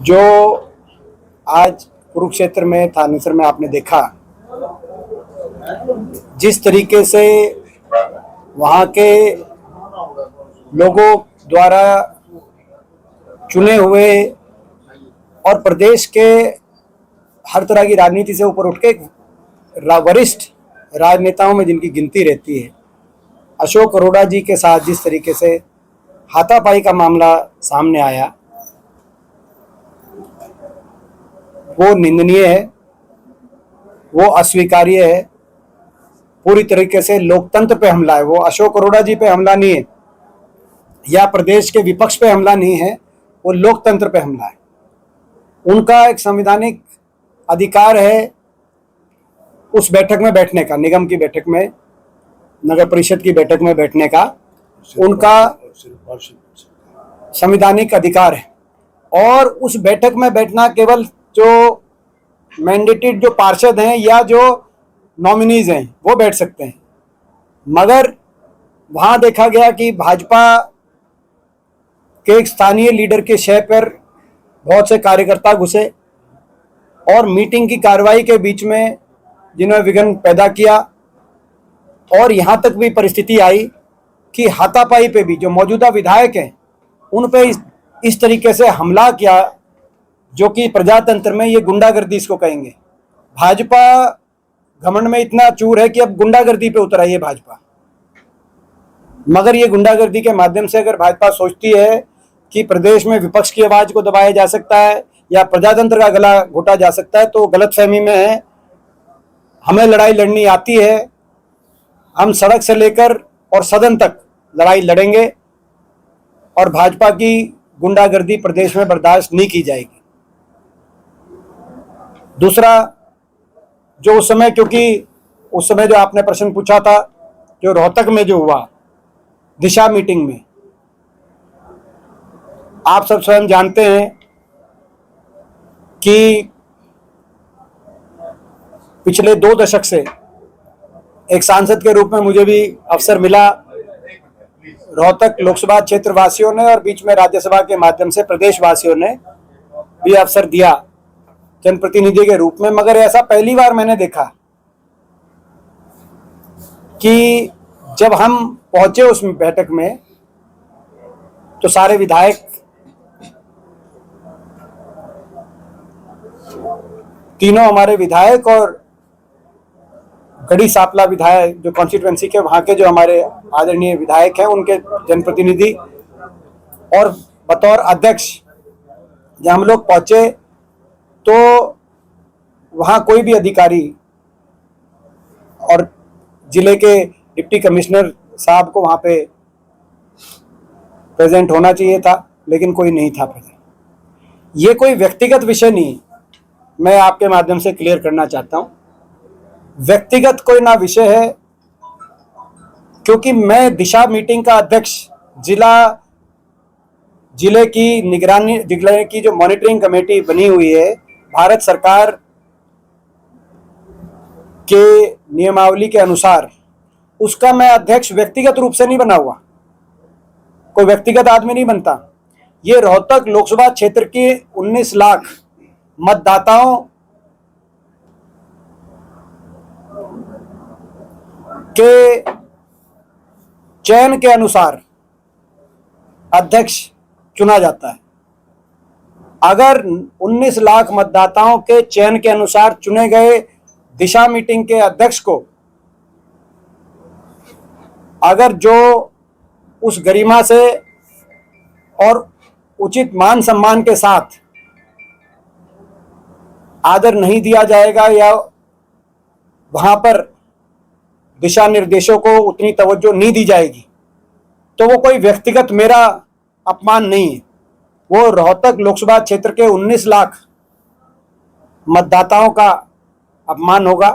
जो आज कुरुक्षेत्र में थानेसर में आपने देखा, जिस तरीके से वहाँ के लोगों द्वारा चुने हुए और प्रदेश के हर तरह की राजनीति से ऊपर उठ के वरिष्ठ राजनेताओं में जिनकी गिनती रहती है, अशोक अरोड़ा जी के साथ जिस तरीके से हाथापाई का मामला सामने आया, वो निंदनीय है, वो अस्वीकार्य है, पूरी तरीके से लोकतंत्र पे हमला है। वो अशोक अरोड़ा जी पे हमला नहीं है या प्रदेश के विपक्ष पे हमला नहीं है, वो लोकतंत्र पे हमला है। उनका एक संवैधानिक अधिकार है उस बैठक में बैठने का, निगम की बैठक में, नगर परिषद की बैठक में बैठने का उनका संवैधानिक अधिकार है। और उस बैठक में बैठना केवल जो मैंडेटेड जो पार्षद हैं या जो नॉमिनीज हैं वो बैठ सकते हैं, मगर वहाँ देखा गया कि भाजपा के एक स्थानीय लीडर के शय पर बहुत से कार्यकर्ता घुसे और मीटिंग की कार्रवाई के बीच में जिन्होंने विघ्न पैदा किया। और यहाँ तक भी परिस्थिति आई कि हाथापाई पे भी जो मौजूदा विधायक हैं उन पे इस तरीके से हमला किया, जो कि प्रजातंत्र में ये गुंडागर्दी इसको कहेंगे। भाजपा घमंड में इतना चूर है कि अब गुंडागर्दी पे उतर आई है भाजपा, मगर ये गुंडागर्दी के माध्यम से अगर भाजपा सोचती है कि प्रदेश में विपक्ष की आवाज को दबाया जा सकता है या प्रजातंत्र का गला घोटा जा सकता है, तो गलतफहमी में है। हमें लड़ाई लड़नी आती है, हम सड़क से लेकर और सदन तक लड़ाई लड़ेंगे और भाजपा की गुंडागर्दी प्रदेश में बर्दाश्त नहीं की जाएगी। दूसरा, जो उस समय, क्योंकि उस समय जो आपने प्रश्न पूछा था, जो रोहतक में जो हुआ दिशा मीटिंग में, आप सब स्वयं जानते हैं कि पिछले 2 दशक से एक सांसद के रूप में मुझे भी अवसर मिला। रोहतक लोकसभा क्षेत्र वासियों ने और बीच में राज्यसभा के माध्यम से प्रदेश वासियों ने भी अवसर दिया जनप्रतिनिधि के रूप में, मगर ऐसा पहली बार मैंने देखा कि जब हम पहुंचे उस बैठक में तो सारे विधायक, तीनों हमारे विधायक और गढ़ी सांपला विधायक जो कॉन्स्टिट्यूएंसी के वहाँ के जो हमारे आदरणीय विधायक हैं, उनके जनप्रतिनिधि और बतौर अध्यक्ष जब हम लोग पहुँचे तो वहाँ कोई भी अधिकारी और जिले के डिप्टी कमिश्नर साहब को वहाँ पे प्रेजेंट होना चाहिए था, लेकिन कोई नहीं था प्रेजेंट। ये कोई व्यक्तिगत विषय नहीं, मैं आपके माध्यम से क्लियर करना चाहता हूँ। व्यक्तिगत कोई ना विषय है, क्योंकि मैं दिशा मीटिंग का अध्यक्ष, जिले की निगरानी, जिले की जो मॉनिटरिंग कमेटी बनी हुई है भारत सरकार के नियमावली के अनुसार, उसका मैं अध्यक्ष व्यक्तिगत रूप से नहीं बना हुआ, कोई व्यक्तिगत आदमी नहीं बनता। ये रोहतक लोकसभा क्षेत्र के 19 लाख मतदाताओं के चयन के अनुसार अध्यक्ष चुना जाता है। अगर 19 लाख मतदाताओं के चयन के अनुसार चुने गए दिशा मीटिंग के अध्यक्ष को अगर जो उस गरिमा से और उचित मान सम्मान के साथ आदर नहीं दिया जाएगा या वहां पर दिशा निर्देशों को उतनी तवज्जो नहीं दी जाएगी, तो वो कोई व्यक्तिगत मेरा अपमान नहीं है, वो रोहतक लोकसभा क्षेत्र के 19 लाख मतदाताओं का अपमान होगा।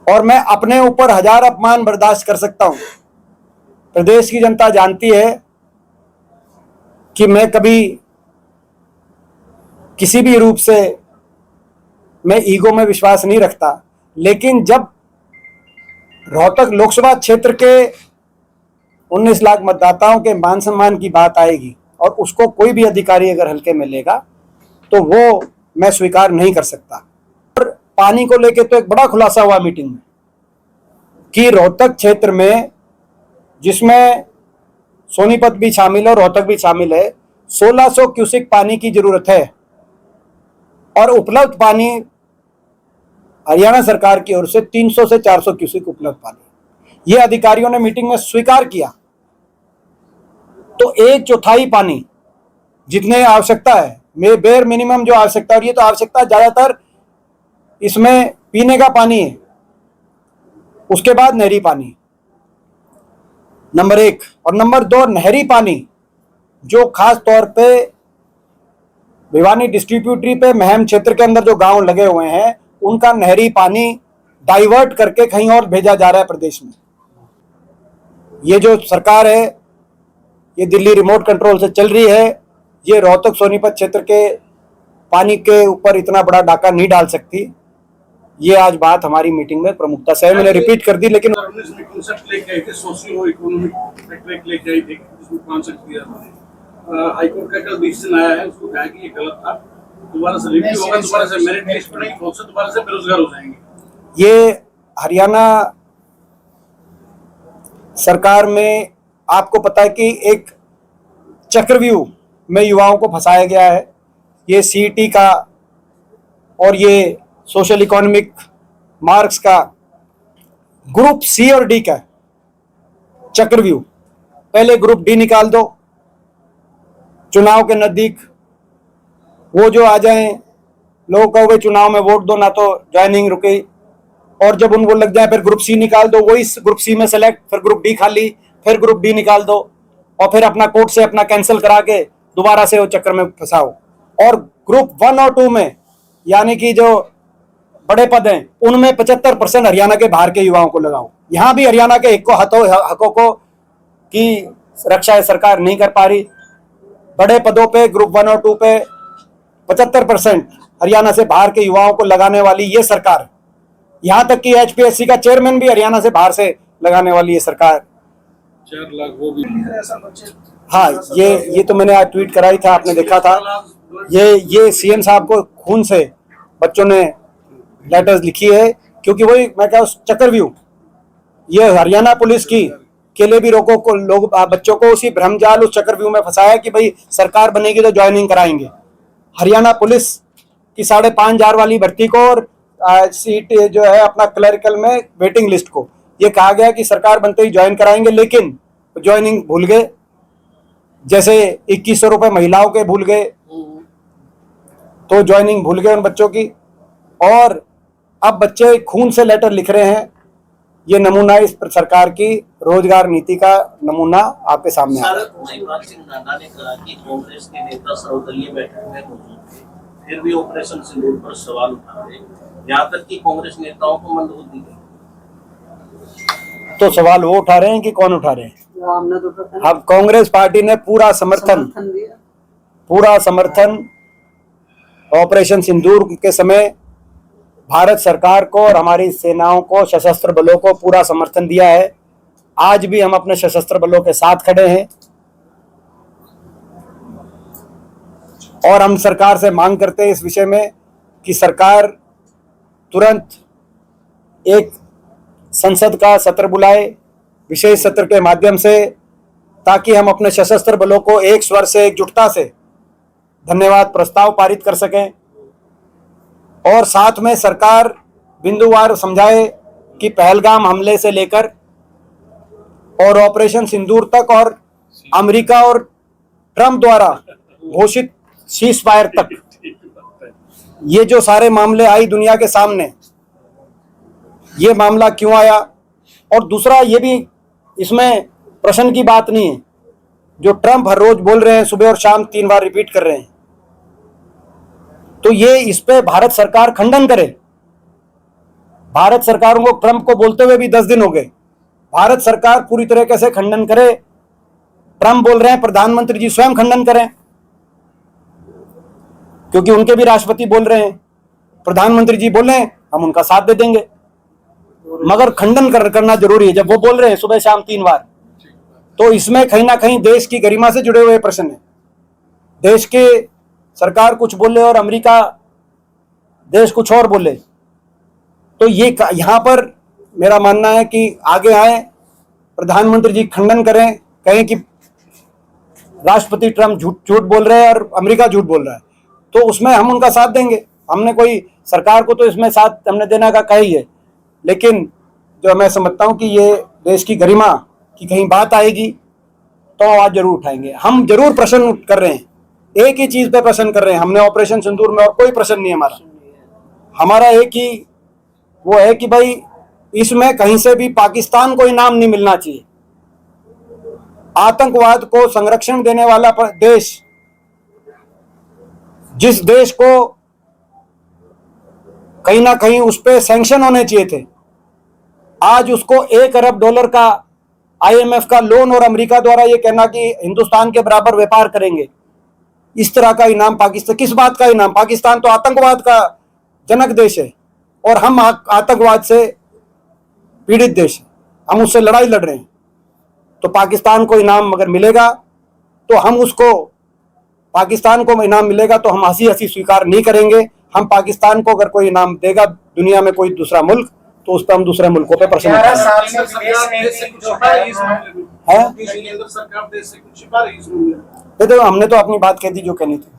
और मैं अपने ऊपर 1000 अपमान बर्दाश्त कर सकता हूं। प्रदेश की जनता जानती है कि मैं कभी किसी भी रूप से मैं ईगो में विश्वास नहीं रखता, लेकिन जब रोहतक लोकसभा क्षेत्र के 19 लाख मतदाताओं के मान सम्मान की बात आएगी और उसको कोई भी अधिकारी अगर हल्के में लेगा तो वो मैं स्वीकार नहीं कर सकता। और पानी को लेके तो एक बड़ा खुलासा हुआ मीटिंग में कि रोहतक क्षेत्र में, जिसमें सोनीपत भी शामिल है और रोहतक भी शामिल है, 1600 क्यूसेक पानी की जरूरत है और उपलब्ध पानी हरियाणा सरकार की ओर से 300 से 400 क्यूसेक उपलब्ध पानी, ये अधिकारियों ने मीटिंग में स्वीकार किया। तो 1/4 पानी जितने आवश्यकता है, बेयर मिनिमम जो आवश्यकता, और ये तो आवश्यकता ज्यादातर इसमें पीने का पानी है, उसके बाद नहरी पानी, नंबर 1। और नंबर 2, नहरी पानी जो खास तौर पे भिवानी डिस्ट्रीब्यूटरी पे महम क्षेत्र के अंदर जो गांव लगे हुए हैं, उनका नहरी पानी डाइवर्ट करके कहीं और भेजा जा रहा है प्रदेश में। ये जो सरकार है, ये दिल्ली रिमोट कंट्रोल से चल रही है, ये रोहतक सोनीपत क्षेत्र के पानी के ऊपर इतना बड़ा डाका नहीं डाल सकती। ये आज बात हमारी मीटिंग में प्रमुखता से मैंने रिपीट कर दी, लेकिन हाईकोर्ट का कल डिसीजन आया है, उसको कहा कि ये गलत था, दोबारा से रिव्यू होगा, दोबारा से मेरिट लिस्ट पर नहीं, दोबारा से बेरोजगार हो जाएंगे। ये हरियाणा सरकार में आपको पता है कि एक चक्रव्यूह में युवाओं को फंसाया गया है। ये सीईटी का और ये सोशल इकोनॉमिक मार्क्स का ग्रुप सी और डी का चक्रव्यूह। पहले ग्रुप डी निकाल दो, चुनाव के नजदीक वो जो आ जाएं, लोग कहोगे चुनाव में वोट दो ना तो ज्वाइनिंग रुके, और जब उनको लग जाए फिर ग्रुप सी निकाल दो, वही ग्रुप सी में सेलेक्ट, फिर ग्रुप डी खाली, फिर ग्रुप डी निकाल दो और फिर अपना कोर्ट से अपना कैंसिल करा के दोबारा से वो चक्कर में फंसाओ। और ग्रुप 1 और 2 में, यानी कि जो बड़े पद हैं, उनमें 75% हरियाणा के बाहर के युवाओं को लगाओ। यहां भी हरियाणा के हकों को की रक्षा सरकार नहीं कर पा रही। बड़े पदों पे ग्रुप 1 और 2 पे 75% हरियाणा से बाहर के युवाओं को लगाने वाली ये सरकार, यहां तक कि एचपीएससी का चेयरमैन भी हरियाणा से बाहर से लगाने वाली ये सरकार। 4 लाख वो भी हाँ, ये तो मैंने आज ट्वीट कराई था, आपने देखा था। ये सीएम साहब को खून से बच्चों ने लेटर्स लिखी है, क्योंकि वही मैं क्या, उस चक्रव्यूह, ये हरियाणा पुलिस की केले भी रोको को लोग बच्चों को उसी भ्रमजाल, उस चक्रव्यूह में फंसाया कि भाई सरकार बनेगी तो ज्वाइनिंग कराएंगे। हरियाणा पुलिस की 5,500 वाली भर्ती को और सीट जो है अपना क्लरिकल में वेटिंग लिस्ट को ये कहा गया कि सरकार बनते ही ज्वाइन कराएंगे, लेकिन ज्वाइनिंग भूल गए। जैसे 2100 रुपए महिलाओं के भूल गए, तो ज्वाइनिंग भूल गए उन बच्चों की, और अब बच्चे खून से लेटर लिख रहे हैं। ये नमूना इस सरकार की रोजगार नीति का नमूना आपके सामने है। महिपाल सिंह नाडा ने कहा कि कांग्रेस के नेता सर्वदलीय बैठक में मौजूद थे, फिर भी ऑपरेशन सिंदूर पर सवाल उठा रहे, यहाँ तक कि कांग्रेस नेताओं को मंदबुद्धि दी। तो सवाल वो उठा रहे हैं कि कौन उठा रहे हैं? अब कांग्रेस पार्टी ने पूरा समर्थन ऑपरेशन सिंदूर के समय भारत सरकार को और हमारी सेनाओं को, सशस्त्र बलों को पूरा समर्थन दिया है। आज भी हम अपने सशस्त्र बलों के साथ खड़े हैं और हम सरकार से मांग करते हैं इस विषय में कि सरकार तुरंत एक संसद का सत्र बुलाए, विशेष सत्र के माध्यम से, ताकि हम अपने सशस्त्र बलों को एक स्वर से, एकजुटता से धन्यवाद प्रस्ताव पारित कर सकें। और साथ में सरकार बिंदुवार समझाए कि पहलगाम हमले से लेकर और ऑपरेशन सिंदूर तक और अमेरिका और ट्रंप द्वारा घोषित सीज फायर तक, ये जो सारे मामले आई दुनिया के सामने, ये मामला क्यों आया। और दूसरा, ये भी इसमें प्रश्न की बात नहीं है, जो ट्रंप हर रोज बोल रहे हैं, सुबह और शाम 3 बार रिपीट कर रहे हैं, तो ये इस पे भारत सरकार खंडन करे। भारत सरकारों को ट्रंप को बोलते हुए भी 10 दिन हो गए। भारत सरकार पूरी तरीके से खंडन करे। ट्रंप बोल रहे हैं, प्रधानमंत्री जी स्वयं खंडन करें, क्योंकि उनके भी राष्ट्रपति बोल रहे हैं। प्रधानमंत्री जी बोले हम उनका साथ दे देंगे, मगर खंडन करना जरूरी है। जब वो बोल रहे हैं सुबह शाम 3 बार, तो इसमें कहीं ना कहीं देश की गरिमा से जुड़े हुए प्रश्न है। देश के सरकार कुछ बोले और अमेरिका देश कुछ और बोले, तो ये यहाँ पर मेरा मानना है कि आगे आए, प्रधानमंत्री जी खंडन करें, कहें कि राष्ट्रपति ट्रम्प झूठ बोल रहे हैं और अमेरिका झूठ बोल रहा है, तो उसमें हम उनका साथ देंगे। हमने कोई सरकार को तो इसमें साथ हमने देने का कहा ही है, लेकिन जो मैं समझता हूँ कि ये देश की गरिमा की कहीं बात आएगी तो आवाज जरूर उठाएंगे। हम जरूर प्रश्न कर रहे हैं, एक ही चीज पे प्रश्न कर रहे हैं, हमने ऑपरेशन सिंदूर में और कोई प्रश्न नहीं है हमारा एक ही वो है कि भाई इसमें कहीं से भी पाकिस्तान को इनाम नहीं मिलना चाहिए। आतंकवाद को संरक्षण देने वाला देश, जिस देश को कहीं ना कहीं उस पर सैंक्शन होने चाहिए थे, आज उसको $1 अरब का IMF का लोन और अमेरिका द्वारा ये कहना कि हिंदुस्तान के बराबर व्यापार करेंगे, इस तरह का इनाम पाकिस्तान, किस बात का इनाम? पाकिस्तान तो आतंकवाद का जनक देश है और हम आतंकवाद से पीड़ित देश है, हम उससे लड़ाई लड़ रहे हैं। तो पाकिस्तान को इनाम अगर मिलेगा तो हम उसको, पाकिस्तान को इनाम मिलेगा तो हम हंसी हंसी स्वीकार नहीं करेंगे। हम पाकिस्तान को अगर कोई इनाम देगा दुनिया में कोई दूसरा मुल्क, तो उस पर हम दूसरे मुल्कों पे प्रश्न सरकार ये तो हमने तो अपनी बात कह दी जो कहनी थी।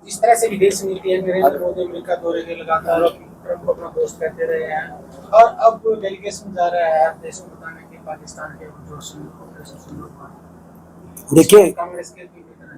जिस तरह से विदेश नीति है, नरेंद्र मोदी अमेरिका दौरे के लगातार ट्रम्प को अपना दोस्त कहते रहे हैं और अब डेलीगेशन जा रहा है देश को बताने के पाकिस्तान के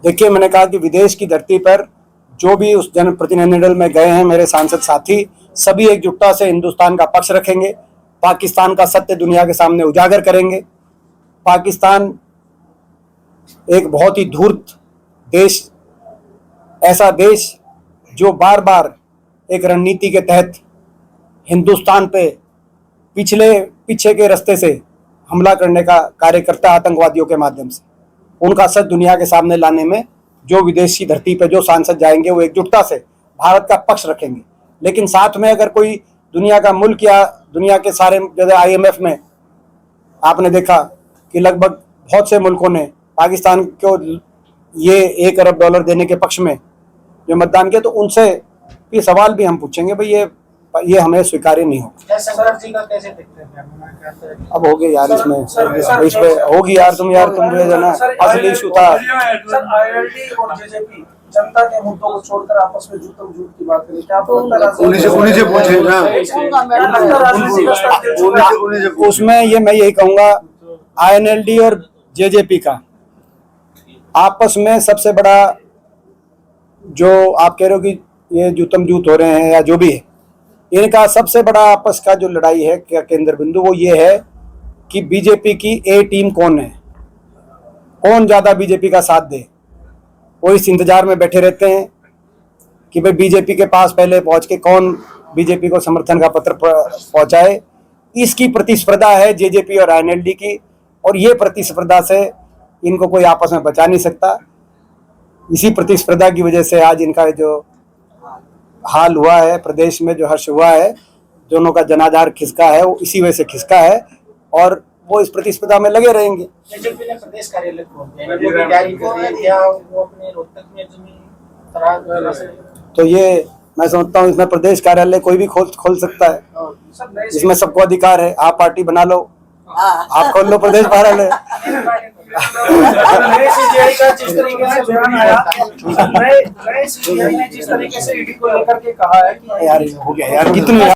देखिए मैंने कहा कि विदेश की धरती पर जो भी उस जनप्रतिनिधिमंडल में गए हैं मेरे सांसद साथी, सभी एकजुटता से हिंदुस्तान का पक्ष रखेंगे, पाकिस्तान का सत्य दुनिया के सामने उजागर करेंगे। पाकिस्तान एक बहुत ही धूर्त देश, ऐसा देश जो बार बार एक रणनीति के तहत हिंदुस्तान पे पीछे के रास्ते से हमला करने का कार्य करता है आतंकवादियों के माध्यम से। उनका सच दुनिया के सामने लाने में जो विदेशी धरती पे जो सांसद जाएंगे वो एकजुटता से भारत का पक्ष रखेंगे। लेकिन साथ में अगर कोई दुनिया का मुल्क या दुनिया के सारे, जैसे IMF में आपने देखा कि लगभग बहुत से मुल्कों ने पाकिस्तान को ये $1 अरब देने के पक्ष में जो मतदान किया, तो उनसे ये सवाल भी हम पूछेंगे भाई ये हमें स्वीकार्य नहीं होगा। अब हो गया यार, इसमें होगी यार, तुम जो है ना असली इशू था। ILD और JJP जनता के मुद्दों को छोड़कर आपस में झूठ की बात करें, क्या उन्हीं से पूछे ना। उसमें ये मैं यही कहूँगा, INLD और JJP का आपस में सबसे बड़ा जो आप कह रहे हो कि ये जूतम जूत हो रहे हैं या जो भी है, इनका सबसे बड़ा आपस का जो लड़ाई है क्या केंद्र बिंदु, वो ये है कि बीजेपी की A टीम कौन है, कौन ज़्यादा बीजेपी का साथ दे। वो इस इंतजार में बैठे रहते हैं कि भाई बीजेपी के पास पहले पहुंच के कौन बीजेपी को समर्थन का पत्र पहुंचाए। इसकी प्रतिस्पर्धा है JJP और INLD की, और ये प्रतिस्पर्धा से इनको कोई आपस में बचा नहीं सकता। इसी प्रतिस्पर्धा की वजह से आज इनका जो हाल हुआ है, प्रदेश में जो हर्ष हुआ है, दोनों का जनाधार खिसका है, वो इसी वजह से खिसका है और वो इस प्रतिस्पर्धा में लगे रहेंगे। JJP ने प्रदेश कार्यालय खोल दिया, वो अपने रोहतक में जमीन, तो ये मैं समझता हूँ इसमें प्रदेश कार्यालय कोई भी खोल सकता है, इसमें सबको अधिकार है। आप पार्टी बना लो, आप खोल लो प्रदेश कार्यालय। नए CGI का जिस तरीके से बयान आया, नए CGI ने जिस तरीके से ED को लेकर के कहा है कि यार हो गया यार, कितनी